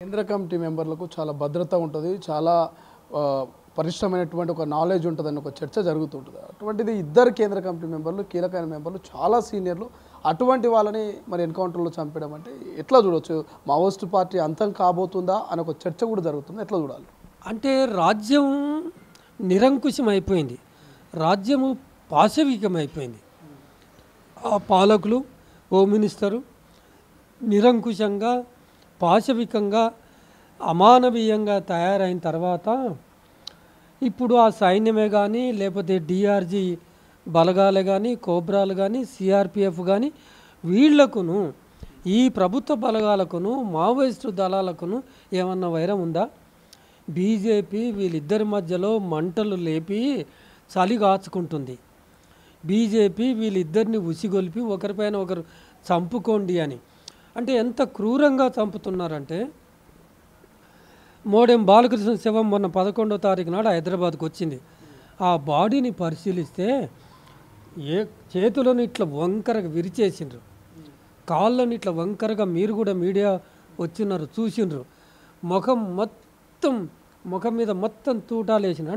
కేంద్ర కమిటీ మెంబర్లకు చాలా భద్రత ఉంటుంది, చాలా పరిశ్రమైనటువంటి ఒక నాలెడ్జ్ ఉంటుందని ఒక చర్చ జరుగుతుంటుంది. అటువంటిది ఇద్దరు కేంద్ర కమిటీ మెంబర్లు, కీలకమైన మెంబర్లు, చాలా సీనియర్లు, అటువంటి వాళ్ళని మరి ఎన్కౌంటర్లో చంపడం అంటే ఎట్లా చూడవచ్చు? మావోయిస్ట్ పార్టీ అంతం కాబోతుందా అని ఒక చర్చ కూడా జరుగుతుంది. ఎట్లా చూడాలి? అంటే రాజ్యం నిరంకుశం అయిపోయింది, రాజ్యము పాశవికమైపోయింది. ఆ పాలకులు, హోమ్ మినిస్టరు నిరంకుశంగా, పాశవికంగా, అమానవీయంగా తయారైన తర్వాత ఇప్పుడు ఆ సైన్యమే కానీ, లేకపోతే డిఆర్జీ బలగాలే కానీ, కోబ్రాలు కానీ, సిఆర్పిఎఫ్ కానీ, వీళ్లకును ఈ ప్రభుత్వ బలగాలకును మావోయిస్టు దళాలకును ఏమన్నా వైరం ఉందా? బీజేపీ వీళ్ళిద్దరి మధ్యలో మంటలు లేపి చలి కాచుకుంటుంది. బీజేపీ వీళ్ళిద్దరిని ఉసిగొల్పి ఒకరిపైన ఒకరు చంపుకోండి అని. అంటే ఎంత క్రూరంగా చంపుతున్నారంటే, మోడెం బాలకృష్ణ శవం మొన్న 11వ తారీఖు నాడు హైదరాబాద్కు వచ్చింది. ఆ బాడీని పరిశీలిస్తే చేతులను ఇట్లా వంకరగా విరిచేసిండ్రు, కాళ్ళని ఇట్లా వంకరగా, మీరు కూడా మీడియా వచ్చినారు చూసిండ్రు, ముఖం మీద మొత్తం తూటాలు వేసిన.